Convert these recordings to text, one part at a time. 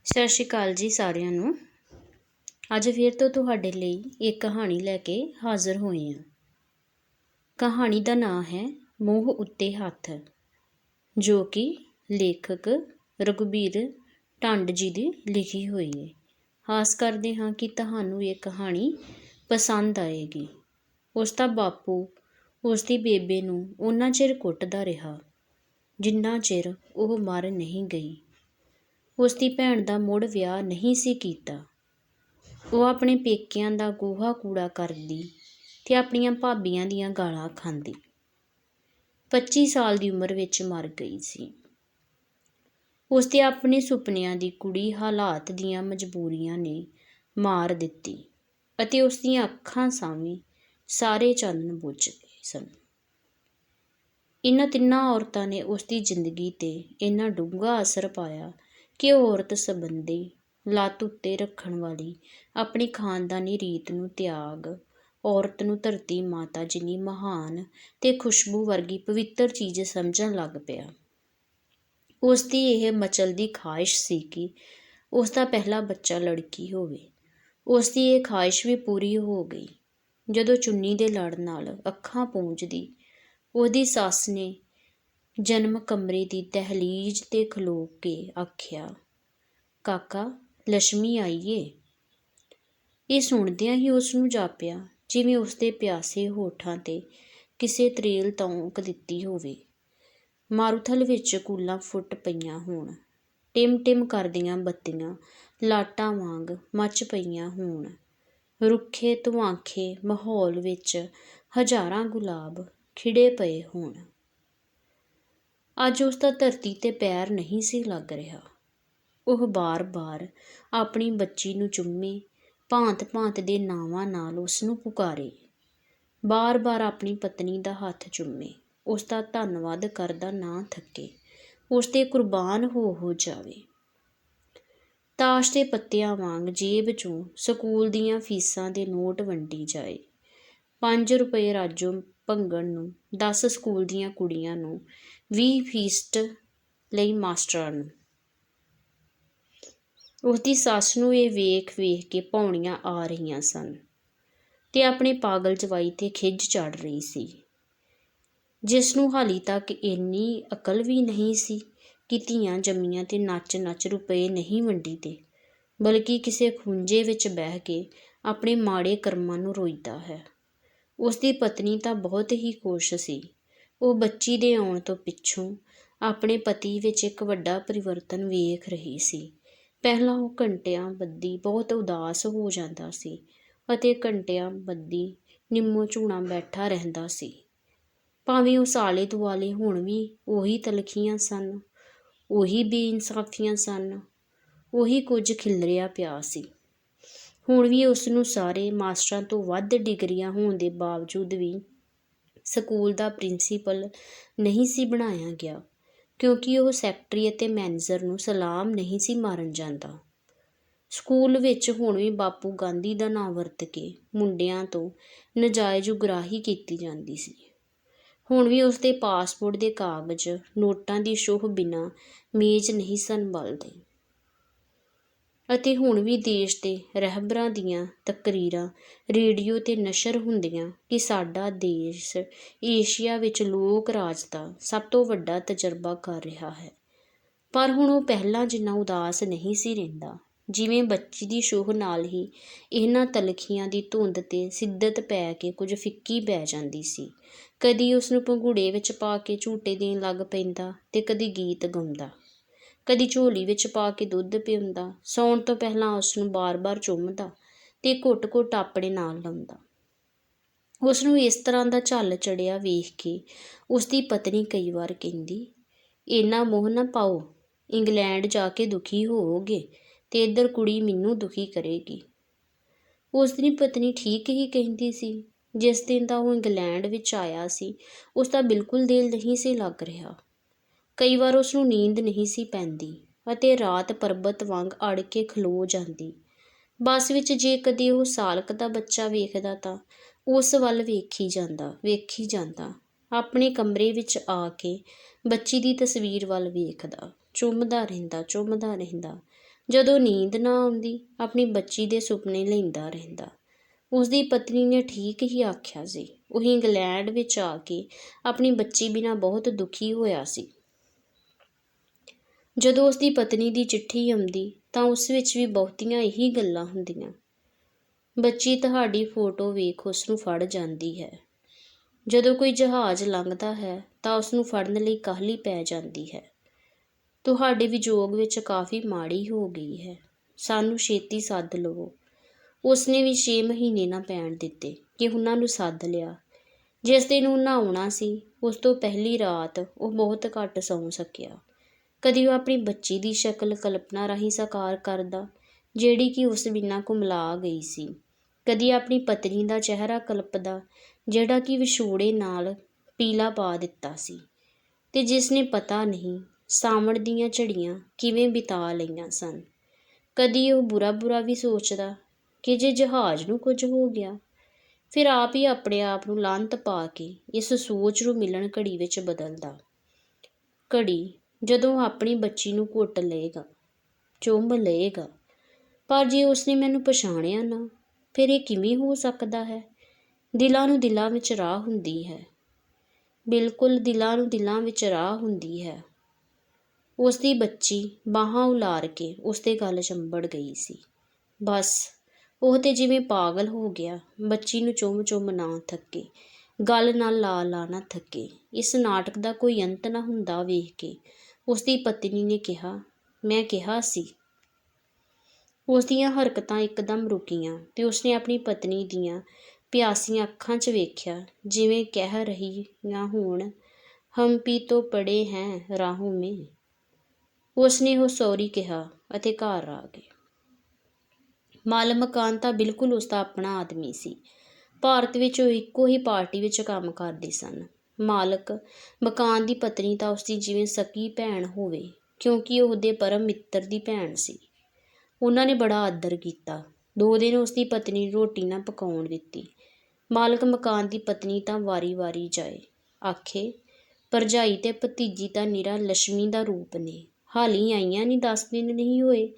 ਸਤਿ ਸ਼੍ਰੀ ਅਕਾਲ ਜੀ ਸਾਰਿਆਂ ਨੂੰ। ਅੱਜ ਫਿਰ ਤੋਂ ਤੁਹਾਡੇ ਲਈ ਇੱਕ ਕਹਾਣੀ ਲੈ ਕੇ ਹਾਜ਼ਰ ਹੋਏ ਹਾਂ। ਕਹਾਣੀ ਦਾ ਨਾਂ ਹੈ ਮੋਹ ਉੱਤੇ ਹੱਥ, ਜੋ ਕਿ ਲੇਖਕ ਰਘੁਬੀਰ ਢੰਡ ਜੀ ਦੀ ਲਿਖੀ ਹੋਈ ਹੈ। ਆਸ ਕਰਦੇ ਹਾਂ ਕਿ ਤੁਹਾਨੂੰ ਇਹ ਕਹਾਣੀ ਪਸੰਦ ਆਏਗੀ। ਉਸ ਦਾ ਬਾਪੂ ਉਸ ਦੀ ਬੇਬੇ ਨੂੰ ਓਨਾ ਚਿਰ ਕੁੱਟਦਾ ਰਿਹਾ ਜਿੰਨਾ ਚਿਰ ਉਹ ਮਰ ਨਹੀਂ ਗਈ। ਉਸ ਦੀ ਭੈਣ ਦਾ ਮੁੜ ਵਿਆਹ ਨਹੀਂ ਸੀ ਕੀਤਾ। ਉਹ ਆਪਣੇ ਪੇਕਿਆਂ ਦਾ ਗੋਹਾ ਕੂੜਾ ਕਰਦੀ ਤੇ ਆਪਣੀਆਂ ਭਾਬੀਆਂ ਦੀਆਂ ਗਾਲਾਂ ਖਾਂਦੀ। 25 ਸਾਲ ਦੀ ਉਮਰ ਵਿੱਚ ਮਰ ਗਈ ਸੀ। ਉਸ ਦੇ ਆਪਣੇ ਸੁਪਨਿਆਂ ਦੀ ਕੁੜੀ ਹਾਲਾਤ ਦੀਆਂ ਮਜਬੂਰੀਆਂ ਨੇ ਮਾਰ ਦਿੱਤੀ ਅਤੇ ਉਸ ਦੀਆਂ ਅੱਖਾਂ ਸਾਹਮਣੇ ਸਾਰੇ ਚਾਨਣ ਬੁਝ ਗਏ ਸਨ। ਇਹਨਾਂ ਤਿੰਨਾਂ ਔਰਤਾਂ ਨੇ ਉਸ ਦੀ ਜ਼ਿੰਦਗੀ 'ਤੇ ਇੰਨਾ ਡੂੰਘਾ ਅਸਰ ਪਾਇਆ ਕਿ ਉਹ ਔਰਤ ਸੰਬੰਧੀ ਲੱਤ ਉੱਤੇ ਰੱਖਣ ਵਾਲੀ ਆਪਣੀ ਖਾਨਦਾਨੀ ਰੀਤ ਨੂੰ ਤਿਆਗ ਔਰਤ ਨੂੰ ਧਰਤੀ ਮਾਤਾ ਜਿੰਨੀ ਮਹਾਨ ਤੇ ਖੁਸ਼ਬੂ ਵਰਗੀ ਪਵਿੱਤਰ ਚੀਜ਼ ਸਮਝਣ ਲੱਗ ਪਿਆ। ਉਸ ਦੀ ਇਹ ਮਚਲਦੀ ਖਾਹਿਸ਼ ਸੀ ਕਿ ਉਸ ਦਾ ਪਹਿਲਾ ਬੱਚਾ ਲੜਕੀ ਹੋਵੇ। ਉਸ ਦੀ ਇਹ ਖਾਹਿਸ਼ ਵੀ ਪੂਰੀ ਹੋ ਗਈ ਜਦੋਂ ਚੁੰਨੀ ਦੇ ਲੜ ਨਾਲ ਅੱਖਾਂ ਪੂੰਝਦੀ ਉਹਦੀ ਸੱਸ ਨੇ ਜਨਮ ਕਮਰੇ ਦੀ ਦਹਿਲੀਜ਼ 'ਤੇ ਖਲੋ ਕੇ ਆਖਿਆ, "ਕਾਕਾ, ਲక్ష్ਮੀ ਆਈ ਏ।" ਇਹ ਸੁਣਦਿਆਂ ਹੀ ਉਸ ਨੂੰ ਜਾਪਿਆ ਜਿਵੇਂ ਉਸ ਦੇ ਪਿਆਸੇ ਹੋਠਾਂ 'ਤੇ ਕਿਸੇ ਤਰੇਲ ਤੌਂਕ ਦਿੱਤੀ ਹੋਵੇ। ਮਾਰੂਥਲ ਵਿੱਚ ਕੂਲਾਂ ਫੁੱਟ ਪਈਆਂ ਹੋਣ, ਟਿਮ-ਟਿਮ ਕਰਦੀਆਂ ਬੱਤੀਆਂ ਲਾਟਾਂ ਵਾਂਗ ਮੱਚ ਪਈਆਂ ਹੋਣ, ਰੁੱਖੇ ਧੁਆਂਖੇ ਮਾਹੌਲ ਵਿੱਚ ਹਜ਼ਾਰਾਂ ਗੁਲਾਬ ਖਿੜੇ ਪਏ ਹੋਣ। ਅੱਜ ਉਸ ਦਾ ਧਰਤੀ 'ਤੇ ਪੈਰ ਨਹੀਂ ਸੀ ਲੱਗ ਰਿਹਾ। ਉਹ ਬਾਰ-ਬਾਰ ਆਪਣੀ ਬੱਚੀ ਨੂੰ ਚੁੰਮੇ, ਭਾਂਤ-ਭਾਂਤ ਦੇ ਨਾਵਾਂ ਨਾਲ ਉਸ ਨੂੰ ਪੁਕਾਰੇ, ਬਾਰ-ਬਾਰ ਆਪਣੀ ਪਤਨੀ ਦਾ ਹੱਥ ਚੁੰਮੇ, ਉਸ ਦਾ ਧੰਨਵਾਦ ਕਰਦਾ ਨਾ ਥੱਕੇ, ਉਸ 'ਤੇ ਕੁਰਬਾਨ ਹੋ ਜਾਵੇ। ਤਾਸ਼ ਦੇ ਪੱਤਿਆਂ ਵਾਂਗ ਜੇਬ 'ਚੋਂ ਸਕੂਲ ਦੀਆਂ ਫੀਸਾਂ ਦੇ ਨੋਟ ਵੰਡੀ ਜਾਏ। 5 ਰੁਪਏ ਰਾਜੋ ਭੰਗਣ ਨੂੰ, 10 ਸਕੂਲ ਦੀਆਂ ਕੁੜੀਆਂ ਨੂੰ, 20 ਫੀਸਟ ਲਈ ਮਾਸਟਰਾਂ ਨੂੰ। ਉਸ ਦੀ ਸੱਸ ਨੂੰ ਇਹ ਵੇਖ-ਵੇਖ ਕੇ ਭੌਣੀਆਂ ਆ ਰਹੀਆਂ ਸਨ ਤੇ ਆਪਣੇ ਪਾਗਲ ਜਵਾਈ 'ਤੇ ਖਿਝ ਚੜ੍ਹ ਰਹੀ ਸੀ, ਜਿਸ ਨੂੰ ਹਾਲੀ ਤੱਕ ਇੰਨੀ ਅਕਲ ਵੀ ਨਹੀਂ ਸੀ ਕਿ ਧੀਆਂ ਜੰਮੀਆਂ ਤੇ ਨੱਚ-ਨੱਚ ਰੁਪਏ ਨਹੀਂ ਵੰਡੀਦੇ, ਬਲਕਿ ਕਿਸੇ ਖੂੰਜੇ ਵਿੱਚ ਬਹਿ ਕੇ ਆਪਣੇ ਮਾੜੇ ਕਰਮਾਂ ਨੂੰ ਰੋਈਦਾ ਹੈ। ਉਸ ਦੀ ਪਤਨੀ ਤਾਂ ਬਹੁਤ ਹੀ ਖੁਸ਼ ਸੀ। ਉਹ ਬੱਚੀ ਦੇ ਆਉਣ ਤੋਂ ਪਿੱਛੋਂ ਆਪਣੇ ਪਤੀ ਵਿੱਚ ਇੱਕ ਵੱਡਾ ਪਰਿਵਰਤਨ ਵੇਖ ਰਹੀ ਸੀ। ਪਹਿਲਾਂ ਉਹ ਘੰਟਿਆਂ ਬੱਧੀ ਬਹੁਤ ਉਦਾਸ ਹੋ ਜਾਂਦਾ ਸੀ ਅਤੇ ਘੰਟਿਆਂ ਬੱਧੀ ਨਿੰਮੋ ਝੂਣਾ ਬੈਠਾ ਰਹਿੰਦਾ ਸੀ। ਭਾਵੇਂ ਉਸ ਆਲੇ-ਦੁਆਲੇ ਹੁਣ ਵੀ ਉਹੀ ਤਲਖੀਆਂ ਸਨ, ਉਹੀ ਬੇਇਨਸਾਫੀਆਂ ਸਨ, ਉਹੀ ਕੁਝ ਖਿਲਰਿਆ ਪਿਆ ਸੀ। ਹੁਣ ਵੀ ਉਸ ਨੂੰ ਸਾਰੇ ਮਾਸਟਰਾਂ ਤੋਂ ਵੱਧ ਡਿਗਰੀਆਂ ਹੋਣ ਦੇ ਬਾਵਜੂਦ ਵੀ ਸਕੂਲ ਦਾ ਪ੍ਰਿੰਸੀਪਲ ਨਹੀਂ ਸੀ ਬਣਾਇਆ ਗਿਆ, ਕਿਉਂਕਿ ਉਹ ਸੈਕਟਰੀ ਅਤੇ ਮੈਨੇਜਰ ਨੂੰ ਸਲਾਮ ਨਹੀਂ ਸੀ ਮਾਰਨ ਜਾਂਦਾ। ਸਕੂਲ ਵਿੱਚ ਹੁਣ ਵੀ ਬਾਪੂ ਗਾਂਧੀ ਦਾ ਨਾਂ ਵਰਤ ਕੇ ਮੁੰਡਿਆਂ ਤੋਂ ਨਜਾਇਜ਼ ਉਗਰਾਹੀ ਕੀਤੀ ਜਾਂਦੀ ਸੀ। ਹੁਣ ਵੀ ਉਸ ਦੇ ਪਾਸਪੋਰਟ ਦੇ ਕਾਗਜ਼ ਨੋਟਾਂ ਦੀ ਛੋਹ ਬਿਨਾਂ ਮੇਜ਼ ਨਹੀਂ ਸਨ ਬਲਦੇ ਅਤੇ ਹੁਣ ਵੀ ਦੇਸ਼ ਦੇ ਰਹਿਬਰਾਂ ਦੀਆਂ ਤਕਰੀਰਾਂ ਰੇਡੀਓ 'ਤੇ ਨਸ਼ਰ ਹੁੰਦੀਆਂ ਕਿ ਸਾਡਾ ਦੇਸ਼ ਏਸ਼ੀਆ ਵਿੱਚ ਲੋਕ ਰਾਜ ਦਾ ਸਭ ਤੋਂ ਵੱਡਾ ਤਜਰਬਾ ਕਰ ਰਿਹਾ ਹੈ। ਪਰ ਹੁਣ ਉਹ ਪਹਿਲਾਂ ਜਿੰਨਾ ਉਦਾਸ ਨਹੀਂ ਸੀ ਰਹਿੰਦਾ। ਜਿਵੇਂ ਬੱਚੀ ਦੀ ਛੋਹ ਨਾਲ ਹੀ ਇਹਨਾਂ ਤਲਖੀਆਂ ਦੀ ਧੁੰਦ 'ਤੇ ਸਿੱਦਤ ਪੈ ਕੇ ਕੁਝ ਫਿੱਕੀ ਪੈ ਜਾਂਦੀ ਸੀ। ਕਦੀ ਉਸ ਨੂੰ ਪੰਘੂੜੇ ਵਿੱਚ ਪਾ ਕੇ ਝੂਟੇ ਦੇਣ ਲੱਗ ਪੈਂਦਾ ਤੇ ਕਦੀ ਗੀਤ ਗਾਉਂਦਾ, ਕਦੀ ਝੋਲੀ ਵਿੱਚ ਪਾ ਕੇ ਦੁੱਧ ਪਿਆਉਂਦਾ, ਸੌਣ ਤੋਂ ਪਹਿਲਾਂ ਉਸ ਨੂੰ ਬਾਰ-ਬਾਰ ਚੁੰਮਦਾ ਤੇ ਘੁੱਟ-ਘੁੱਟ ਆਪਣੇ ਨਾਲ ਲਾਉਂਦਾ। ਉਸ ਨੂੰ ਇਸ ਤਰ੍ਹਾਂ ਦਾ ਝੱਲ ਚੜ੍ਹਿਆ ਵੇਖ ਕੇ ਉਸ ਦੀ ਪਤਨੀ ਕਈ ਵਾਰ ਕਹਿੰਦੀ, "ਇੰਨਾ ਮੋਹ ਨਾ ਪਾਓ, ਇੰਗਲੈਂਡ ਜਾ ਕੇ ਦੁਖੀ ਹੋਵੋਗੇ ਤੇ ਇੱਧਰ ਕੁੜੀ ਮੈਨੂੰ ਦੁਖੀ ਕਰੇਗੀ।" ਉਸ ਦੀ ਪਤਨੀ ਠੀਕ ਹੀ ਕਹਿੰਦੀ ਸੀ। ਜਿਸ ਦਿਨ ਦਾ ਉਹ ਇੰਗਲੈਂਡ ਵਿੱਚ ਆਇਆ ਸੀ, ਉਸ ਦਾ ਬਿਲਕੁਲ ਦਿਲ ਨਹੀਂ ਸੀ ਲੱਗ ਰਿਹਾ। ਕਈ ਵਾਰ ਉਸ ਨੂੰ ਨੀਂਦ ਨਹੀਂ ਸੀ ਪੈਂਦੀ ਅਤੇ ਰਾਤ ਪਰਬਤ ਵਾਂਗ ਅੜ ਕੇ ਖਲੋ ਜਾਂਦੀ। ਬੱਸ ਵਿੱਚ ਜੇ ਕਦੇ ਉਹ ਸਾਲਕ ਦਾ ਬੱਚਾ ਵੇਖਦਾ ਤਾਂ ਉਸ ਵੱਲ ਵੇਖੀ ਜਾਂਦਾ, ਆਪਣੇ ਕਮਰੇ ਵਿੱਚ ਆ ਕੇ ਬੱਚੀ ਦੀ ਤਸਵੀਰ ਵੱਲ ਵੇਖਦਾ, ਚੁੰਮਦਾ ਰਹਿੰਦਾ। ਜਦੋਂ ਨੀਂਦ ਨਾ ਆਉਂਦੀ ਆਪਣੀ ਬੱਚੀ ਦੇ ਸੁਪਨੇ ਲੈਂਦਾ ਰਹਿੰਦਾ। ਉਸਦੀ ਪਤਨੀ ਨੇ ਠੀਕ ਹੀ ਆਖਿਆ ਸੀ। ਉਹ ਇੰਗਲੈਂਡ ਵਿੱਚ ਆ ਕੇ ਆਪਣੀ ਬੱਚੀ ਬਿਨਾਂ ਬਹੁਤ ਦੁਖੀ ਹੋਇਆ ਸੀ। ਜਦੋਂ ਉਸਦੀ ਪਤਨੀ ਦੀ ਚਿੱਠੀ ਆਉਂਦੀ ਤਾਂ ਉਸ ਵਿੱਚ ਵੀ ਬਹੁਤੀਆਂ ਇਹੀ ਗੱਲਾਂ ਹੁੰਦੀਆਂ। ਬੱਚੀ ਤੁਹਾਡੀ ਫੋਟੋ ਵੇਖ ਉਸ ਨੂੰ ਫੜ ਜਾਂਦੀ ਹੈ। ਜਦੋਂ ਕੋਈ ਜਹਾਜ਼ ਲੰਘਦਾ ਹੈ ਤਾਂ ਉਸ ਨੂੰ ਫੜਨ ਲਈ ਕਾਹਲੀ ਪੈ ਜਾਂਦੀ ਹੈ। ਤੁਹਾਡੇ ਵਿਜੋਗ ਵਿੱਚ ਕਾਫੀ ਮਾੜੀ ਹੋ ਗਈ ਹੈ। ਸਾਨੂੰ ਛੇਤੀ ਸੱਦ ਲਵੋ। ਉਸਨੇ ਵੀ 6 ਮਹੀਨੇ ਨਾ ਪੈਣ ਦਿੱਤੇ ਕਿ ਉਹਨਾਂ ਨੂੰ ਸੱਦ ਲਿਆ। ਜਿਸ ਦਿਨ ਉਹਨਾਂ ਆਉਣਾ ਸੀ ਉਸ ਤੋਂ ਪਹਿਲੀ ਰਾਤ ਉਹ ਬਹੁਤ ਘੱਟ ਸੌਂ ਸਕਿਆ। ਕਦੀ ਉਹ ਆਪਣੀ ਬੱਚੀ ਦੀ ਸ਼ਕਲ ਕਲਪਨਾ ਰਾਹੀਂ ਸਾਕਾਰ ਕਰਦਾ, ਜਿਹੜੀ ਕਿ ਉਸ ਬਿਨਾਂ ਕੁਮਲਾ ਗਈ ਸੀ। ਕਦੀ ਆਪਣੀ ਪਤਨੀ ਦਾ ਚਿਹਰਾ ਕਲਪਦਾ, ਜਿਹੜਾ ਕਿ ਵਿਛੋੜੇ ਨਾਲ ਪੀਲਾ ਪਾ ਦਿੱਤਾ ਸੀ ਅਤੇ ਜਿਸ ਨੇ ਪਤਾ ਨਹੀਂ ਸਾਵਣ ਦੀਆਂ ਝੜੀਆਂ ਕਿਵੇਂ ਬਿਤਾ ਲਈਆਂ ਸਨ। ਕਦੀ ਉਹ ਬੁਰਾ ਵੀ ਸੋਚਦਾ ਕਿ ਜੇ ਜਹਾਜ਼ ਨੂੰ ਕੁਝ ਹੋ ਗਿਆ, ਫਿਰ ਆਪ ਹੀ ਆਪਣੇ ਆਪ ਨੂੰ ਲਾਹਨਤ ਪਾ ਕੇ ਇਸ ਸੋਚ ਨੂੰ ਮਿਲਣ ਘੜੀ ਵਿੱਚ ਬਦਲਦਾ। ਘੜੀ ਜਦੋਂ ਆਪਣੀ ਬੱਚੀ ਨੂੰ ਘੁੱਟ ਲਏਗਾ, ਚੁੰਮ ਲਏਗਾ, ਪਰ ਜੇ ਉਸਨੇ ਮੈਨੂੰ ਪਛਾਣਿਆ ਨਾ, ਫਿਰ ਇਹ ਕਿਵੇਂ ਹੋ ਸਕਦਾ ਹੈ? ਦਿਲਾਂ ਨੂੰ ਦਿਲਾਂ ਵਿੱਚ ਰਾਹ ਹੁੰਦੀ ਹੈ। ਬਿਲਕੁਲ ਦਿਲਾਂ ਨੂੰ ਦਿਲਾਂ ਵਿੱਚ ਰਾਹ ਹੁੰਦੀ ਹੈ। ਉਸਦੀ ਬੱਚੀ ਬਾਹਾਂ ਉਲਾਰ ਕੇ ਉਸਦੇ ਗਲ ਚੰਬੜ ਗਈ ਸੀ। ਬਸ ਉਹ ਤੇ ਜਿਵੇਂ ਪਾਗਲ ਹੋ ਗਿਆ। ਬੱਚੀ ਨੂੰ ਚੁੰਮ ਨਾ ਥੱਕੇ, ਗਲ ਨਾਲ ਲਾ ਨਾ ਥੱਕੇ। ਇਸ ਨਾਟਕ ਦਾ ਕੋਈ ਅੰਤ ਨਾ ਹੁੰਦਾ ਵੇਖ ਕੇ ਉਸਦੀ ਪਤਨੀ ਨੇ ਕਿਹਾ, ਮੈਂ ਕਿਹਾ ਸੀ। ਉਸਦੀਆਂ ਹਰਕਤਾਂ ਇੱਕਦਮ ਰੁਕੀਆਂ ਤੇ ਉਸਨੇ ਆਪਣੀ ਪਤਨੀ ਦੀਆਂ ਪਿਆਸੀਆਂ ਅੱਖਾਂ 'ਚ ਵੇਖਿਆ, ਜਿਵੇਂ ਕਹਿ ਰਹੀਆਂ ਹੋਣ, ਹਮ ਵੀ ਤੋ ਪੜੇ ਹੈਂ ਰਾਹੋਂ ਮੇਂ। ਉਸਨੇ ਉਹ ਸੌਰੀ ਕਿਹਾ ਅਤੇ ਘਰ ਆ ਗਏ। ਮਾਲ ਮਕਾਨ ਤਾਂ ਬਿਲਕੁਲ ਉਸਦਾ ਆਪਣਾ ਆਦਮੀ ਸੀ। ਭਾਰਤ ਵਿੱਚ ਉਹ ਇੱਕੋ ਹੀ ਪਾਰਟੀ ਵਿੱਚ ਕੰਮ ਕਰਦੇ ਸਨ। ਮਾਲਕ ਮਕਾਨ ਦੀ ਪਤਨੀ ਤਾਂ ਉਸਦੀ ਜਿਵੇਂ ਸਕੀ ਭੈਣ ਹੋਵੇ, ਕਿਉਂਕਿ ਉਹ ਉਹਦੇ ਪਰਮ ਮਿੱਤਰ ਦੀ ਭੈਣ ਸੀ। ਉਹਨਾਂ ਨੇ ਬੜਾ ਆਦਰ ਕੀਤਾ। 2 ਦਿਨ ਉਸਦੀ ਪਤਨੀ ਨੂੰ ਰੋਟੀ ਨਾ ਪਕਾਉਣ ਦਿੱਤੀ। ਮਾਲਕ ਮਕਾਨ ਦੀ ਪਤਨੀ ਤਾਂ ਵਾਰੀ ਜਾਏ, ਆਖੇ, ਭਰਜਾਈ ਤੇ ਭਤੀਜੀ ਤਾਂ ਨਿਰਾ ਲక్ష్ਮੀ ਦਾ ਰੂਪ ਨੇ। ਹਾਲੀ ਆਈਆਂ ਨਹੀਂ, 10 ਦਿਨ ਨਹੀਂ ਹੋਏ,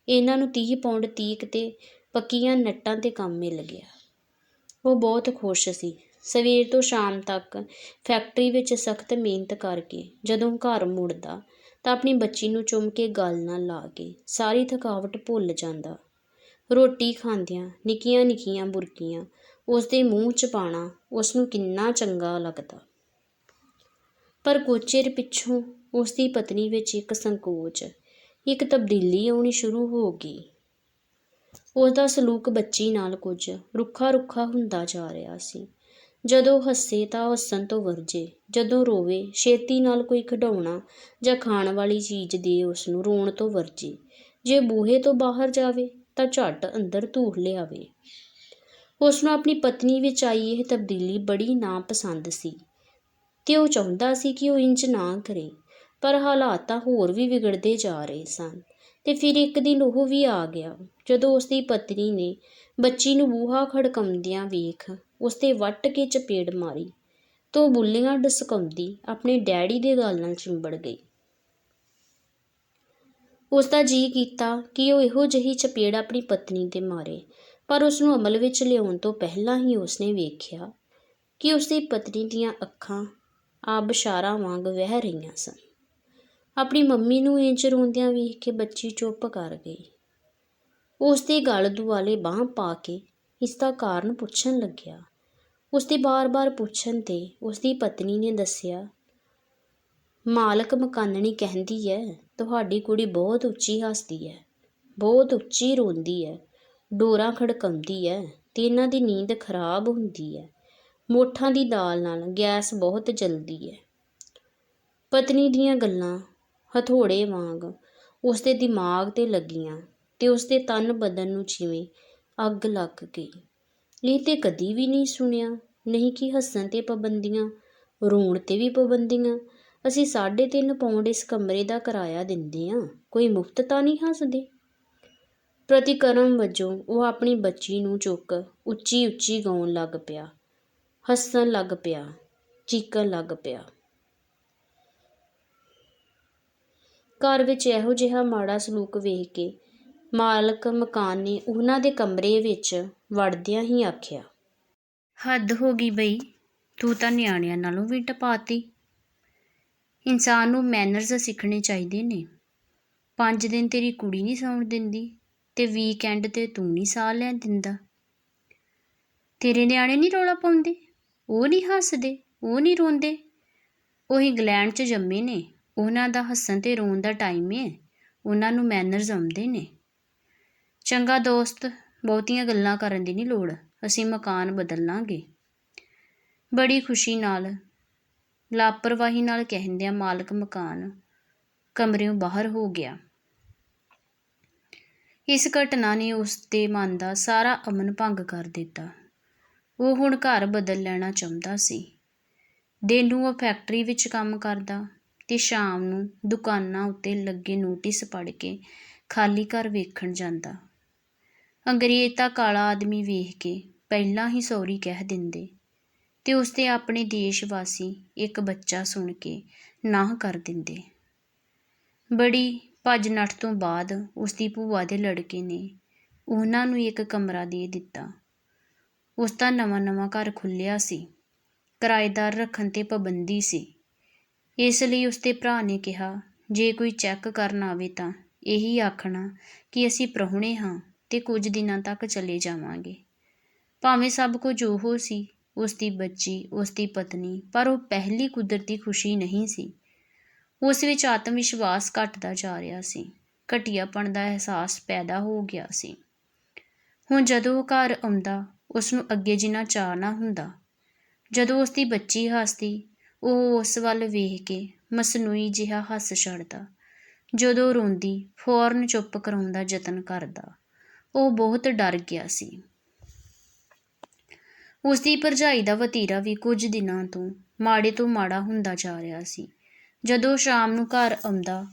ਇਹਨਾਂ ਨੂੰ 30 ਪੌਂਡ ਤੀਕ ਤੇ ਪੱਕੀਆਂ ਨੱਟਾਂ 'ਤੇ ਕੰਮ ਮਿਲ ਗਿਆ। ਉਹ ਬਹੁਤ ਖੁਸ਼ ਸੀ। ਸਵੇਰ ਤੋਂ ਸ਼ਾਮ ਤੱਕ ਫੈਕਟਰੀ ਵਿੱਚ ਸਖਤ ਮਿਹਨਤ ਕਰਕੇ ਜਦੋਂ ਘਰ ਮੁੜਦਾ ਤਾਂ ਆਪਣੀ ਬੱਚੀ ਨੂੰ ਚੁੰਮ ਕੇ ਗਲ ਨਾਲ ਲਾ ਕੇ ਸਾਰੀ ਥਕਾਵਟ ਭੁੱਲ ਜਾਂਦਾ। ਰੋਟੀ ਖਾਂਦਿਆਂ ਨਿੱਕੀਆਂ ਬੁਰਕੀਆਂ ਉਸਦੇ ਮੂੰਹ 'ਚ ਪਾਉਣਾ ਉਸਨੂੰ ਕਿੰਨਾ ਚੰਗਾ ਲੱਗਦਾ। ਪਰ ਕੁਝ ਚਿਰ ਪਿੱਛੋਂ ਉਸਦੀ ਪਤਨੀ ਵਿੱਚ ਇੱਕ ਸੰਕੋਚ, ਇੱਕ ਤਬਦੀਲੀ ਆਉਣੀ ਸ਼ੁਰੂ ਹੋ ਗਈ। ਉਸਦਾ ਸਲੂਕ ਬੱਚੀ ਨਾਲ ਕੁਝ ਰੁੱਖਾ ਹੁੰਦਾ ਜਾ ਰਿਹਾ ਸੀ। ਜਦੋਂ ਹੱਸੇ ਤਾਂ ਹੱਸਣ ਤੋਂ ਵਰਜੇ, ਜਦੋਂ ਰੋਵੇ ਛੇਤੀ ਨਾਲ ਕੋਈ ਖਿਡੌਣਾ ਜਾਂ ਖਾਣ ਵਾਲੀ ਚੀਜ਼ ਦੇ ਉਸਨੂੰ ਰੋਣ ਤੋਂ ਵਰਜੇ। ਜੇ ਬੂਹੇ ਤੋਂ ਬਾਹਰ ਜਾਵੇ ਤਾਂ ਝੱਟ ਅੰਦਰ ਧੂੜ ਲਿਆਵੇ। ਉਸਨੂੰ ਆਪਣੀ ਪਤਨੀ ਵਿੱਚ ਆਈ ਇਹ ਤਬਦੀਲੀ ਬੜੀ ਨਾਪਸੰਦ ਸੀ ਤੇ ਉਹ ਚਾਹੁੰਦਾ ਸੀ ਕਿ ਉਹ ਇੰਝ ਨਾ ਕਰੇ, ਪਰ ਹਾਲਾਤ ਤਾਂ ਹੋਰ ਵੀ ਵਿਗੜਦੇ ਜਾ ਰਹੇ ਸਨ। ਤੇ ਫਿਰ ਇੱਕ ਦਿਨ ਉਹ ਵੀ ਆ ਗਿਆ ਜਦੋਂ ਉਸਦੀ ਪਤਨੀ ਨੇ ਬੱਚੀ ਨੂੰ ਬੂਹਾ ਖੜਕਾਉਂਦਿਆਂ ਵੇਖ ਉਸਤੇ ਵੱਟ ਕੇ ਚਪੇੜ ਮਾਰੀ ਤਾਂ ਉਹ ਬੁੱਲੀਆਂ ਡਸਕਾਉਂਦੀ ਆਪਣੇ ਡੈਡੀ ਦੇ ਗਲ ਨਾਲ ਚਿੰਬੜ ਗਈ। ਉਸਦਾ ਜੀਅ ਕੀਤਾ ਕਿ ਉਹ ਇਹੋ ਜਿਹੀ ਚਪੇੜ ਆਪਣੀ ਪਤਨੀ 'ਤੇ ਮਾਰੇ, ਪਰ ਉਸਨੂੰ ਅਮਲ ਵਿੱਚ ਲਿਆਉਣ ਤੋਂ ਪਹਿਲਾਂ ਹੀ ਉਸਨੇ ਵੇਖਿਆ ਕਿ ਉਸਦੀ ਪਤਨੀ ਦੀਆਂ ਅੱਖਾਂ ਆਬਸ਼ਾਰਾਂ ਵਾਂਗ ਵਹਿ ਰਹੀਆਂ ਸਨ। ਆਪਣੀ ਮੰਮੀ ਨੂੰ ਇੰਝ ਰੋਂਦਿਆਂ ਵੇਖ ਕੇ ਬੱਚੀ ਚੁੱਪ ਕਰ ਗਈ। ਉਸਦੇ ਗਲ ਦੁਆਲੇ ਬਾਂਹ ਪਾ ਕੇ ਇਸਦਾ ਕਾਰਨ ਪੁੱਛਣ ਲੱਗਿਆ। ਉਸਦੇ ਬਾਰ ਪੁੱਛਣ 'ਤੇ ਉਸਦੀ ਪਤਨੀ ਨੇ ਦੱਸਿਆ, ਮਾਲਕ ਮਕਾਨਣੀ ਕਹਿੰਦੀ ਹੈ ਤੁਹਾਡੀ ਕੁੜੀ ਬਹੁਤ ਉੱਚੀ ਹੱਸਦੀ ਹੈ, ਬਹੁਤ ਉੱਚੀ ਰੋਂਦੀ ਹੈ, ਡੋਰਾਂ ਖੜਕਾਉਂਦੀ ਹੈ ਤੇ ਇਹਨਾਂ ਦੀ ਨੀਂਦ ਖਰਾਬ ਹੁੰਦੀ ਹੈ। ਮੋਠਾਂ ਦੀ ਦਾਲ ਨਾਲ ਗੈਸ ਬਹੁਤ ਜਲਦੀ ਹੈ। ਪਤਨੀ ਦੀਆਂ ਗੱਲਾਂ ਹਥੌੜੇ ਵਾਂਗ ਉਸਦੇ ਦਿਮਾਗ 'ਤੇ ਲੱਗੀਆਂ ਤੇ ਉਸਦੇ ਤਨ ਬਦਨ ਨੂੰ ਜਿਵੇਂ ਅੱਗ ਲੱਗ ਗਈ। ਇਹ ਤੇ ਕਦੀ ਵੀ ਨਹੀਂ ਸੁਣਿਆ, ਨਹੀਂ ਕਿ ਹੱਸਣ 'ਤੇ ਪਾਬੰਦੀਆਂ, ਰੋਣ 'ਤੇ ਵੀ ਪਾਬੰਦੀਆਂ। ਅਸੀਂ 3.5 ਪੌਂਡ ਇਸ ਕਮਰੇ ਦਾ ਕਿਰਾਇਆ ਦਿੰਦੇ ਹਾਂ, ਕੋਈ ਮੁਫਤ ਤਾਂ ਨਹੀਂ ਹੱਸਦੇ। ਪ੍ਰਤੀਕਰਮ ਵਜੋਂ ਉਹ ਆਪਣੀ ਬੱਚੀ ਨੂੰ ਚੁੱਕ ਉੱਚੀ ਗਾਉਣ ਲੱਗ ਪਿਆ, ਹੱਸਣ ਲੱਗ ਪਿਆ, ਚੀਕਣ ਲੱਗ ਪਿਆ। ਘਰ ਵਿੱਚ ਇਹੋ ਜਿਹਾ ਮਾੜਾ ਸਲੂਕ ਵੇਖ ਕੇ ਮਾਲਕ ਮਕਾਨ ਨੇ ਉਹਨਾਂ ਦੇ ਕਮਰੇ ਵਿੱਚ ਵੜਦਿਆਂ ਹੀ ਆਖਿਆ, ਹੱਦ ਹੋ ਗਈ ਬਈ, ਤੂੰ ਤਾਂ ਨਿਆਣਿਆਂ ਨਾਲੋਂ ਵੀ ਟਪਾਤੀ। ਇਨਸਾਨ ਨੂੰ ਮੈਨਰਜ਼ ਸਿੱਖਣੇ ਚਾਹੀਦੇ ਨੇ। 5 ਦਿਨ ਤੇਰੀ ਕੁੜੀ ਨਹੀਂ ਸੌਣ ਦਿੰਦੀ ਤੇ ਵੀਕਐਂਡ 'ਤੇ ਤੂੰ ਨਹੀਂ ਸਾਹ ਲੈਣ ਦਿੰਦਾ। ਤੇਰੇ ਨਿਆਣੇ ਨਹੀਂ ਰੌਲਾ ਪਾਉਂਦੇ, ਉਹ ਨਹੀਂ ਹੱਸਦੇ, ਉਹ ਨਹੀਂ ਰੋਂਦੇ। ਉਹ ਇੰਗਲੈਂਡ 'ਚ ਜੰਮੇ ਨੇ, ਉਹਨਾਂ ਦਾ ਹੱਸਣ ਤੇ ਰੋਣ ਦਾ ਟਾਈਮ ਹੈ, ਉਹਨਾਂ ਨੂੰ ਮੈਨਰਜ਼ ਆਉਂਦੇ ਨੇ। ਚੰਗਾ ਦੋਸਤ, ਬਹੁਤੀਆਂ ਗੱਲਾਂ ਕਰਨ ਦੀ ਨਹੀਂ ਲੋੜ, ਅਸੀਂ ਮਕਾਨ ਬਦਲ ਲਾਂਗੇ। ਬੜੀ ਖੁਸ਼ੀ ਨਾਲ, ਲਾਪਰਵਾਹੀ ਨਾਲ ਕਹਿੰਦਿਆਂ ਮਾਲਕ ਮਕਾਨ ਕਮਰਿਓਂ ਬਾਹਰ ਹੋ ਗਿਆ। ਇਸ ਘਟਨਾ ਨੇ ਉਸ ਦੇ ਮਨ ਦਾ ਸਾਰਾ ਅਮਨ ਭੰਗ ਕਰ ਦਿੱਤਾ। ਉਹ ਹੁਣ ਘਰ ਬਦਲ ਲੈਣਾ ਚਾਹੁੰਦਾ ਸੀ। ਦਿਨ ਨੂੰ ਉਹ ਫੈਕਟਰੀ ਵਿੱਚ ਕੰਮ ਕਰਦਾ ਤੇ ਸ਼ਾਮ ਨੂੰ ਦੁਕਾਨਾਂ ਉੱਤੇ ਲੱਗੇ ਨੋਟਿਸ ਪੜ੍ਹ ਕੇ ਖਾਲੀ ਘਰ ਵੇਖਣ ਜਾਂਦਾ। ਅੰਗਰੇਜ਼ ਤਾਂ ਕਾਲਾ ਆਦਮੀ ਵੇਖ ਕੇ ਪਹਿਲਾਂ ਹੀ ਸੌਰੀ ਕਹਿ ਦਿੰਦੇ ਤੇ ਉਸਦੇ ਆਪਣੇ ਦੇਸ਼ ਵਾਸੀ ਇੱਕ ਬੱਚਾ ਸੁਣ ਕੇ ਨਾਂਹ ਕਰ ਦਿੰਦੇ। ਬੜੀ ਭੱਜ ਨੱਠ ਤੋਂ ਬਾਅਦ ਉਸਦੀ ਭੂਆ ਦੇ ਲੜਕੇ ਨੇ ਉਹਨਾਂ ਨੂੰ ਇੱਕ ਕਮਰਾ ਦੇ ਦਿੱਤਾ। ਉਸ ਦਾ ਨਵਾਂ ਘਰ ਖੁੱਲ੍ਹਿਆ ਸੀ, ਕਿਰਾਏਦਾਰ ਰੱਖਣ 'ਤੇ ਪਾਬੰਦੀ ਸੀ। ਇਸ ਲਈ ਉਸਦੇ ਭਰਾ ਨੇ ਕਿਹਾ, ਜੇ ਕੋਈ ਚੈੱਕ ਕਰਨ ਆਵੇ ਤਾਂ ਇਹੀ ਆਖਣਾ ਕਿ ਅਸੀਂ ਪ੍ਰਾਹੁਣੇ ਹਾਂ ਤੇ ਕੁਝ ਦਿਨਾਂ ਤੱਕ ਚਲੇ ਜਾਵਾਂਗੇ। ਭਾਵੇਂ ਸਭ ਕੁਝ ਉਹ ਸੀ, ਉਸਦੀ ਬੱਚੀ, ਉਸਦੀ ਪਤਨੀ, ਪਰ ਉਹ ਪਹਿਲੀ ਕੁਦਰਤੀ ਖੁਸ਼ੀ ਨਹੀਂ ਸੀ। ਉਸ ਵਿੱਚ ਆਤਮ ਵਿਸ਼ਵਾਸ ਘਟਦਾ ਜਾ ਰਿਹਾ ਸੀ, ਘਟੀਆਪਣ ਦਾ ਅਹਿਸਾਸ ਪੈਦਾ ਹੋ ਗਿਆ ਸੀ। ਹੁਣ ਜਦੋਂ ਉਹ ਘਰ ਆਉਂਦਾ ਉਸਨੂੰ ਅੱਗੇ ਜਿੰਨਾ ਚਾਅ ਨਾ ਹੁੰਦਾ। ਜਦੋਂ ਉਸਦੀ ਬੱਚੀ ਹੱਸਦੀ, ਉਹ ਉਸ ਵੱਲ ਵੇਖ ਕੇ ਮਸਨੂਈ ਜਿਹਾ ਹੱਸ ਛੱਡਦਾ। ਜਦੋਂ ਰੋਂਦੀ, ਫੌਰਨ ਚੁੱਪ ਕਰਾਉਣ ਦਾ ਯਤਨ ਕਰਦਾ। ਉਹ ਬਹੁਤ ਡਰ ਗਿਆ ਸੀ। ਉਸਦੀ ਭਰਜਾਈ ਦਾ ਵਤੀਰਾ ਵੀ ਕੁਝ ਦਿਨਾਂ ਤੋਂ ਮਾੜਾ ਹੁੰਦਾ ਜਾ ਰਿਹਾ ਸੀ। ਜਦੋਂ ਸ਼ਾਮ ਨੂੰ ਘਰ ਆਉਂਦਾ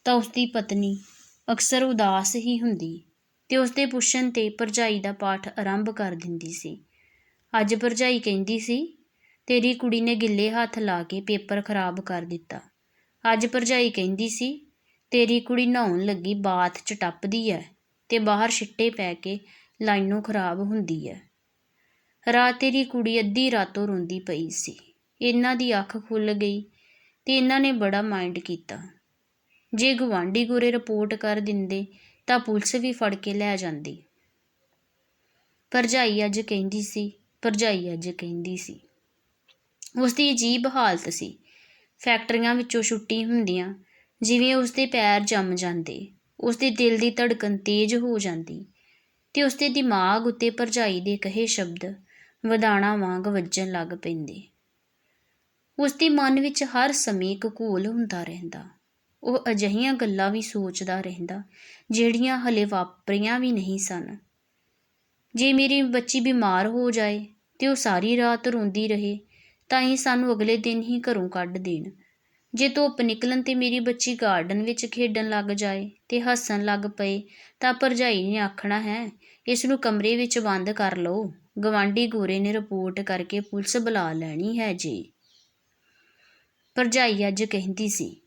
ਤਾਂ ਉਸਦੀ ਪਤਨੀ ਅਕਸਰ ਉਦਾਸ ਹੀ ਹੁੰਦੀ ਤੇ ਉਸਦੇ ਪੁੱਛਣ 'ਤੇ ਭਰਜਾਈ ਦਾ ਪਾਠ ਆਰੰਭ ਕਰ ਦਿੰਦੀ ਸੀ। ਅੱਜ ਭਰਜਾਈ ਕਹਿੰਦੀ ਸੀ, ਤੇਰੀ ਕੁੜੀ ਨੇ ਗਿੱਲੇ ਹੱਥ ਲਾ ਕੇ ਪੇਪਰ ਖਰਾਬ ਕਰ ਦਿੱਤਾ। ਅੱਜ ਭਰਜਾਈ ਕਹਿੰਦੀ ਸੀ, ਤੇਰੀ ਕੁੜੀ ਨਹਾਉਣ ਲੱਗੀ ਬਾਥ 'ਚ ਟੱਪਦੀ ਹੈ ਤੇ ਬਾਹਰ ਛਿੱਟੇ ਪੈ ਕੇ ਲਾਈਨੋਂ ਖਰਾਬ ਹੁੰਦੀ ਹੈ। ਰਾਤ ਤੇਰੀ ਕੁੜੀ ਅੱਧੀ ਰਾਤੋਂ ਰੋਂਦੀ ਪਈ ਸੀ। ਇਹਨਾਂ ਦੀ ਅੱਖ ਖੁੱਲ੍ਹ ਗਈ ਤੇ ਇਹਨਾਂ ਨੇ ਬੜਾ ਮਾਈਂਡ ਕੀਤਾ। ਜੇ ਗੁਆਂਢੀ ਗੋਰੇ ਰਿਪੋਰਟ ਕਰ ਦਿੰਦੇ ਤਾਂ ਪੁਲਿਸ ਵੀ ਫੜ ਕੇ ਲੈ ਜਾਂਦੀ। ਭਰਜਾਈ ਅੱਜ ਕਹਿੰਦੀ ਸੀ। ਉਸਦੀ ਅਜੀਬ ਹਾਲਤ ਸੀ। ਫੈਕਟਰੀਆਂ ਵਿੱਚੋਂ ਛੁੱਟੀ ਹੁੰਦਿਆਂ ਜਿਵੇਂ ਉਸਦੇ ਪੈਰ ਜੰਮ ਜਾਂਦੇ, ਉਸਦੇ ਦਿਲ ਦੀ ਧੜਕਣ ਤੇਜ਼ ਹੋ ਜਾਂਦੀ ਤੇ ਉਸਦੇ ਦਿਮਾਗ ਉੱਤੇ ਭਰਜਾਈ ਦੇ ਕਹੇ ਸ਼ਬਦ ਵਦਾਣਾ ਵਾਂਗ ਵੱਜਣ ਲੱਗ ਪੈਂਦੇ। ਉਸਦੇ ਮਨ ਵਿੱਚ ਹਰ ਸਮੇਂ ਇੱਕ ਘੋਲ ਹੁੰਦਾ ਰਹਿੰਦਾ। ਉਹ ਅਜਿਹੀਆਂ ਗੱਲਾਂ ਵੀ ਸੋਚਦਾ ਰਹਿੰਦਾ ਜਿਹੜੀਆਂ ਹਲੇ ਵਾਪਰੀਆਂ ਵੀ ਨਹੀਂ ਸਨ। ਜੇ ਮੇਰੀ ਬੱਚੀ ਬਿਮਾਰ ਹੋ ਜਾਏ ਤੇ ਉਹ ਸਾਰੀ ਰਾਤ ਰੋਂਦੀ ਰਹੇ ਤਾਂ ਹੀ ਸਾਨੂੰ ਅਗਲੇ ਦਿਨ ਹੀ ਘਰੋਂ ਕੱਢ ਦੇਣ। ਜੇ ਧੁੱਪ ਨਿਕਲਣ ਤੇ ਮੇਰੀ ਬੱਚੀ ਗਾਰਡਨ ਵਿੱਚ ਖੇਡਣ ਲੱਗ ਜਾਏ ਤੇ ਹੱਸਣ ਲੱਗ ਪਏ ਤਾਂ ਭਰਜਾਈ ਨੇ ਆਖਣਾ ਹੈ, ਇਸ ਨੂੰ ਕਮਰੇ ਵਿੱਚ ਬੰਦ ਕਰ ਲਓ, ਗਵਾਂਢੀ ਗੋਰੇ ਨੇ ਰਿਪੋਰਟ ਕਰਕੇ ਪੁਲਿਸ ਬੁਲਾ ਲੈਣੀ ਹੈ ਜੀ। ਭਰਜਾਈ ਅੱਜ ਕਹਿੰਦੀ ਸੀ।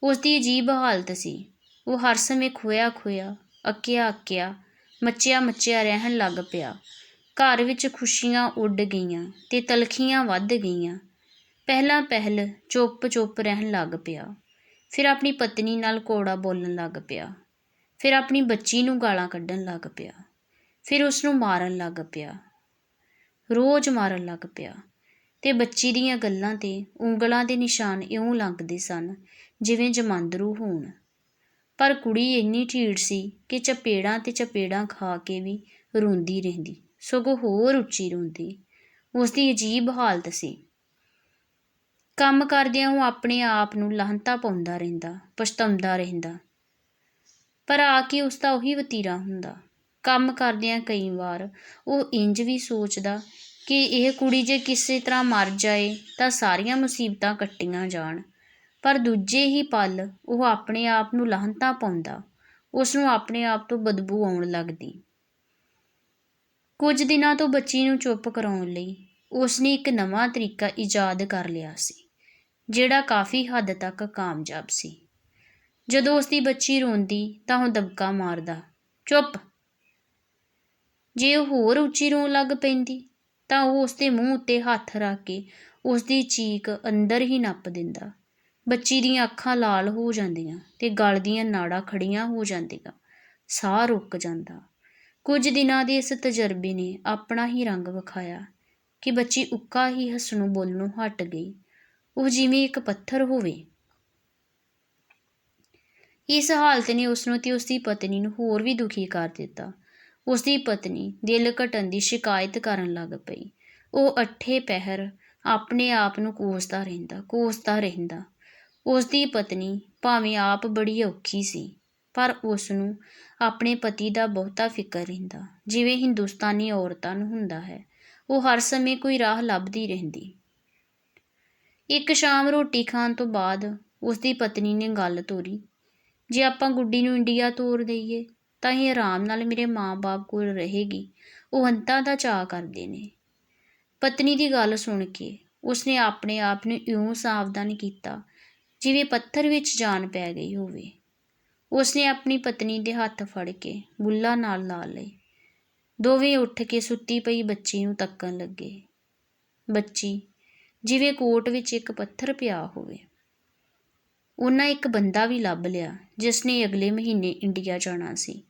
ਉਸਦੀ ਅਜੀਬ ਹਾਲਤ ਸੀ। ਉਹ ਹਰ ਸਮੇਂ ਖੋਇਆ, ਅੱਕਿਆ, ਮੱਚਿਆ ਰਹਿਣ ਲੱਗ ਪਿਆ। ਘਰ ਵਿੱਚ ਖੁਸ਼ੀਆਂ ਉੱਡ ਗਈਆਂ ਤੇ ਤਲਖੀਆਂ ਵੱਧ ਗਈਆਂ। ਪਹਿਲ ਚੁੱਪ ਰਹਿਣ ਲੱਗ ਪਿਆ, ਫਿਰ ਆਪਣੀ ਪਤਨੀ ਨਾਲ ਕੌੜਾ ਬੋਲਣ ਲੱਗ ਪਿਆ, ਫਿਰ ਆਪਣੀ ਬੱਚੀ ਨੂੰ ਗਾਲਾਂ ਕੱਢਣ ਲੱਗ ਪਿਆ, ਫਿਰ ਉਸਨੂੰ ਮਾਰਨ ਲੱਗ ਪਿਆ, ਰੋਜ਼ ਮਾਰਨ ਲੱਗ ਪਿਆ ਤੇ ਬੱਚੀ ਦੀਆਂ ਗੱਲਾਂ 'ਤੇ ਉਂਗਲਾਂ ਦੇ ਨਿਸ਼ਾਨ ਇਉਂ ਲੰਘਦੇ ਸਨ ਜਿਵੇਂ ਜਮਾਂਦਰੂ ਹੋਣ। ਪਰ ਕੁੜੀ ਇੰਨੀ ਢੀਠ ਸੀ ਕਿ ਚਪੇੜਾਂ ਤੇ ਚਪੇੜਾਂ ਖਾ ਕੇ ਵੀ ਰੋਂਦੀ ਰਹਿੰਦੀ, ਸਗੋਂ ਹੋਰ ਉੱਚੀ ਰੋਂਦੀ। ਉਸਦੀ ਅਜੀਬ ਹਾਲਤ ਸੀ। ਕੰਮ ਕਰਦਿਆਂ ਉਹ ਆਪਣੇ ਆਪ ਨੂੰ ਲਾਹਨਤਾਂ ਪਾਉਂਦਾ ਰਹਿੰਦਾ, ਪਛਤਾਉਂਦਾ ਰਹਿੰਦਾ, ਪਰ ਆ ਕੇ ਉਸਦਾ ਉਹੀ ਵਤੀਰਾ ਹੁੰਦਾ। ਕੰਮ ਕਰਦਿਆਂ ਕਈ ਵਾਰ ਉਹ ਇੰਜ ਵੀ ਸੋਚਦਾ ਕਿ ਇਹ ਕੁੜੀ ਜੇ ਕਿਸੇ ਤਰ੍ਹਾਂ ਮਰ ਜਾਏ ਤਾਂ ਸਾਰੀਆਂ ਮੁਸੀਬਤਾਂ ਕੱਟੀਆਂ ਜਾਣ, ਪਰ ਦੂਜੇ ਹੀ ਪਲ ਉਹ ਆਪਣੇ ਆਪ ਨੂੰ ਲਾਹਨਤਾਂ ਪਾਉਂਦਾ, ਉਸਨੂੰ ਆਪਣੇ ਆਪ ਤੋਂ ਬਦਬੂ ਆਉਣ ਲੱਗਦੀ। ਕੁਝ ਦਿਨਾਂ ਤੋਂ ਬੱਚੀ ਨੂੰ ਚੁੱਪ ਕਰਾਉਣ ਲਈ ਉਸਨੇ ਇੱਕ ਨਵਾਂ ਤਰੀਕਾ ਈਜਾਦ ਕਰ ਲਿਆ ਸੀ, ਜਿਹੜਾ ਕਾਫੀ ਹੱਦ ਤੱਕ ਕਾਮਯਾਬ ਸੀ। ਜਦੋਂ ਉਸਦੀ ਬੱਚੀ ਰੋਂਦੀ ਤਾਂ ਉਹ ਦਬਕਾ ਮਾਰਦਾ, ਚੁੱਪ। ਜੇ ਉਹ ਹੋਰ ਉੱਚੀ ਰੋਣ ਲੱਗ ਪੈਂਦੀ ਤਾਂ ਉਹ ਉਸਦੇ ਮੂੰਹ ਉੱਤੇ ਹੱਥ ਰੱਖ ਕੇ ਉਸਦੀ ਚੀਕ ਅੰਦਰ ਹੀ ਨੱਪ ਦਿੰਦਾ। ਬੱਚੀ ਦੀਆਂ ਅੱਖਾਂ ਲਾਲ ਹੋ ਜਾਂਦੀਆਂ ਤੇ ਗਲ ਦੀਆਂ ਨਾੜਾਂ ਖੜੀਆਂ ਹੋ ਜਾਂਦੀਆਂ, ਸਾਹ ਰੁਕ ਜਾਂਦਾ। ਕੁਝ ਦਿਨਾਂ ਦੇ ਇਸ ਤਜਰਬੇ ਨੇ ਆਪਣਾ ਹੀ ਰੰਗ ਵਿਖਾਇਆ ਕਿ ਬੱਚੀ ਉੱਕਾ ਹੀ ਹੱਸਣੋਂ ਬੋਲਣੋਂ ਹਟ ਗਈ। ਉਹ ਜਿਵੇਂ ਇੱਕ ਪੱਥਰ ਹੋਵੇ। ਇਸ ਹਾਲਤ ਨੇ ਉਸਨੂੰ ਤੇ ਉਸਦੀ ਪਤਨੀ ਨੂੰ ਹੋਰ ਵੀ ਦੁਖੀ ਕਰ ਦਿੱਤਾ। ਉਸਦੀ ਪਤਨੀ ਦਿਲ ਘਟਣ ਦੀ ਸ਼ਿਕਾਇਤ ਕਰਨ ਲੱਗ ਪਈ। ਉਹ ਅੱਠੇ ਪਹਿਰ ਆਪਣੇ ਆਪ ਨੂੰ ਕੋਸਦਾ ਰਹਿੰਦਾ। ਉਸਦੀ ਪਤਨੀ ਭਾਵੇਂ ਆਪ ਬੜੀ ਔਖੀ ਸੀ, ਪਰ ਉਸਨੂੰ ਆਪਣੇ ਪਤੀ ਦਾ ਬਹੁਤਾ ਫਿਕਰ ਰਹਿੰਦਾ, ਜਿਵੇਂ ਹਿੰਦੁਸਤਾਨੀ ਔਰਤਾਂ ਨੂੰ ਹੁੰਦਾ ਹੈ। ਉਹ ਹਰ ਸਮੇਂ ਕੋਈ ਰਾਹ ਲੱਭਦੀ ਰਹਿੰਦੀ। ਇੱਕ ਸ਼ਾਮ ਰੋਟੀ ਖਾਣ ਤੋਂ ਬਾਅਦ ਉਸਦੀ ਪਤਨੀ ਨੇ ਗੱਲ ਤੋਰੀ, ਜੇ ਆਪਾਂ ਗੁੱਡੀ ਨੂੰ ਇੰਡੀਆ ਤੋਰ ਦਈਏ ਤਾਂ ਇਹ ਆਰਾਮ ਨਾਲ ਮੇਰੇ ਮਾਂ-ਬਾਪ ਕੋਲ ਰਹੇਗੀ। ਉਹ ਅੰਤਾਂ ਦਾ ਚਾਅ ਕਰਦੇ ਨੇ। ਪਤਨੀ ਦੀ ਗੱਲ ਸੁਣ ਕੇ ਉਸਨੇ ਆਪਣੇ ਆਪ ਨੂੰ ਇਉਂ ਸਾਵਧਾਨ ਕੀਤਾ ਜਿਵੇਂ ਪੱਥਰ ਵਿੱਚ ਜਾਨ ਪੈ ਗਈ ਹੋਵੇ। ਉਸਨੇ ਆਪਣੀ ਪਤਨੀ ਦੇ ਹੱਥ ਫੜ ਕੇ ਬੁੱਲ੍ਹਾਂ ਨਾਲ ਲਾ ਲਏ। ਦੋਵੇਂ ਉੱਠ ਕੇ ਸੁੱਤੀ ਪਈ ਬੱਚੀ ਨੂੰ ਤੱਕਣ ਲੱਗੇ। ਬੱਚੀ ਜਿਵੇਂ ਕੋਟ ਵਿੱਚ ਇੱਕ ਪੱਥਰ ਪਿਆ ਹੋਵੇ। ਉਹਨਾਂ ਇੱਕ ਬੰਦਾ ਵੀ ਲੱਭ ਲਿਆ ਜਿਸ ਨੇ ਅਗਲੇ ਮਹੀਨੇ ਇੰਡੀਆ ਜਾਣਾ ਸੀ।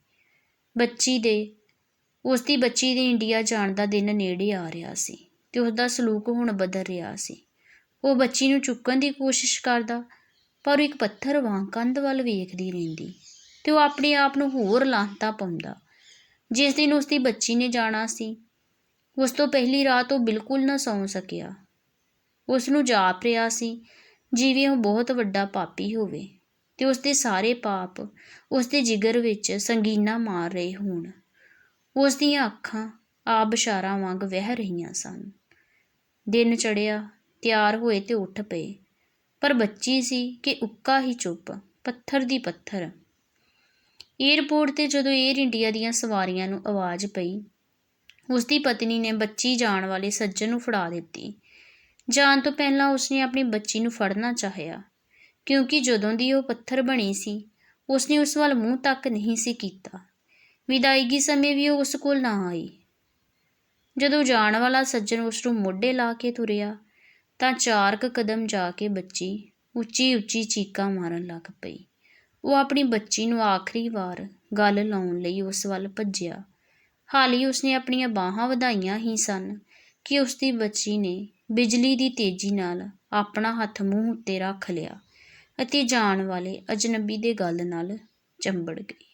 ਉਸਦੀ ਬੱਚੀ ਦੇ ਇੰਡੀਆ ਜਾਣ ਦਾ ਦਿਨ ਨੇੜੇ ਆ ਰਿਹਾ ਸੀ ਤੇ ਉਸਦਾ ਸਲੂਕ ਹੁਣ ਬਦਲ ਰਿਹਾ ਸੀ। ਉਹ ਬੱਚੀ ਨੂੰ ਚੁੱਕਣ ਦੀ ਕੋਸ਼ਿਸ਼ ਕਰਦਾ, ਪਰ ਉਹ ਇੱਕ ਪੱਥਰ ਵਾਂਗ ਕੰਧ ਵੱਲ ਵੇਖਦੀ ਰਹਿੰਦੀ ਤੇ ਉਹ ਆਪਣੇ ਆਪ ਨੂੰ ਹੋਰ ਲਾਹਨਤਾਂ ਪਾਉਂਦਾ। ਜਿਸ ਦਿਨ ਉਸਦੀ ਬੱਚੀ ਨੇ ਜਾਣਾ ਸੀ, ਉਸ ਤੋਂ ਪਹਿਲੀ ਰਾਤ ਉਹ ਬਿਲਕੁਲ ਨਾ ਸੌਂ ਸਕਿਆ। ਉਸਨੂੰ ਜਾਪ ਰਿਹਾ ਸੀ ਜਿਵੇਂ ਉਹ ਬਹੁਤ ਵੱਡਾ ਪਾਪੀ ਹੋਵੇ ਤੇ ਉਸਦੇ ਸਾਰੇ ਪਾਪ ਉਸਦੇ ਜਿਗਰ ਵਿੱਚ ਸੰਗੀਨਾਂ ਮਾਰ ਰਹੇ ਹੋਣ। ਉਸਦੀਆਂ ਅੱਖਾਂ ਆਬਸ਼ਾਰਾਂ ਵਾਂਗ ਵਹਿ ਰਹੀਆਂ ਸਨ। ਦਿਨ ਚੜ੍ਹਿਆ, ਤਿਆਰ ਹੋਏ ਤੇ ਉੱਠ ਪਏ, ਪਰ ਬੱਚੀ ਸੀ ਕਿ ਉੱਕਾ ਹੀ ਚੁੱਪ, ਪੱਥਰ ਦੀ ਪੱਥਰ। ਏਅਰਪੋਰਟ 'ਤੇ ਜਦੋਂ ਏਅਰ ਇੰਡੀਆ ਦੀਆਂ ਸਵਾਰੀਆਂ ਨੂੰ ਆਵਾਜ਼ ਪਈ, ਉਸਦੀ ਪਤਨੀ ਨੇ ਬੱਚੀ ਜਾਣ ਵਾਲੇ ਸੱਜਣ ਨੂੰ ਫੜਾ ਦਿੱਤੀ। ਜਾਣ ਤੋਂ ਪਹਿਲਾਂ ਉਸਨੇ ਆਪਣੀ ਬੱਚੀ ਨੂੰ ਫੜਨਾ ਚਾਹਿਆ, ਕਿਉਂਕਿ ਜਦੋਂ ਦੀ ਉਹ ਪੱਥਰ ਬਣੀ ਸੀ ਉਸਨੇ ਉਸ ਵੱਲ ਮੂੰਹ ਤੱਕ ਨਹੀਂ ਸੀ ਕੀਤਾ। ਵਿਦਾਇਗੀ ਸਮੇਂ ਵੀ ਉਹ ਉਸ ਕੋਲ ਨਾ ਆਈ। ਜਦੋਂ ਜਾਣ ਵਾਲਾ ਸੱਜਣ ਉਸਨੂੰ ਮੋਢੇ ਲਾ ਕੇ ਤੁਰਿਆ ਤਾਂ 4 ਕਦਮ ਜਾ ਕੇ ਬੱਚੀ ਉੱਚੀ-ਉੱਚੀ ਚੀਕਾਂ ਮਾਰਨ ਲੱਗ ਪਈ। ਉਹ ਆਪਣੀ ਬੱਚੀ ਨੂੰ ਆਖਰੀ ਵਾਰ ਗੱਲ ਲਾਉਣ ਲਈ ਉਸ ਵੱਲ ਭੱਜਿਆ। ਹਾਲੀ ਉਸਨੇ ਆਪਣੀਆਂ ਬਾਹਾਂ ਵਧਾਈਆਂ ਹੀ ਸਨ ਕਿ ਉਸਦੀ ਬੱਚੀ ਨੇ ਬਿਜਲੀ ਦੀ ਤੇਜ਼ੀ ਨਾਲ ਆਪਣਾ ਹੱਥ ਮੂੰਹ ਉੱਤੇ ਰੱਖ ਲਿਆ ਅਤੇ ਜਾਣ ਵਾਲੇ ਅਜਨਬੀ ਦੇ ਗਲ ਨਾਲ ਚੰਬੜ ਗਈ।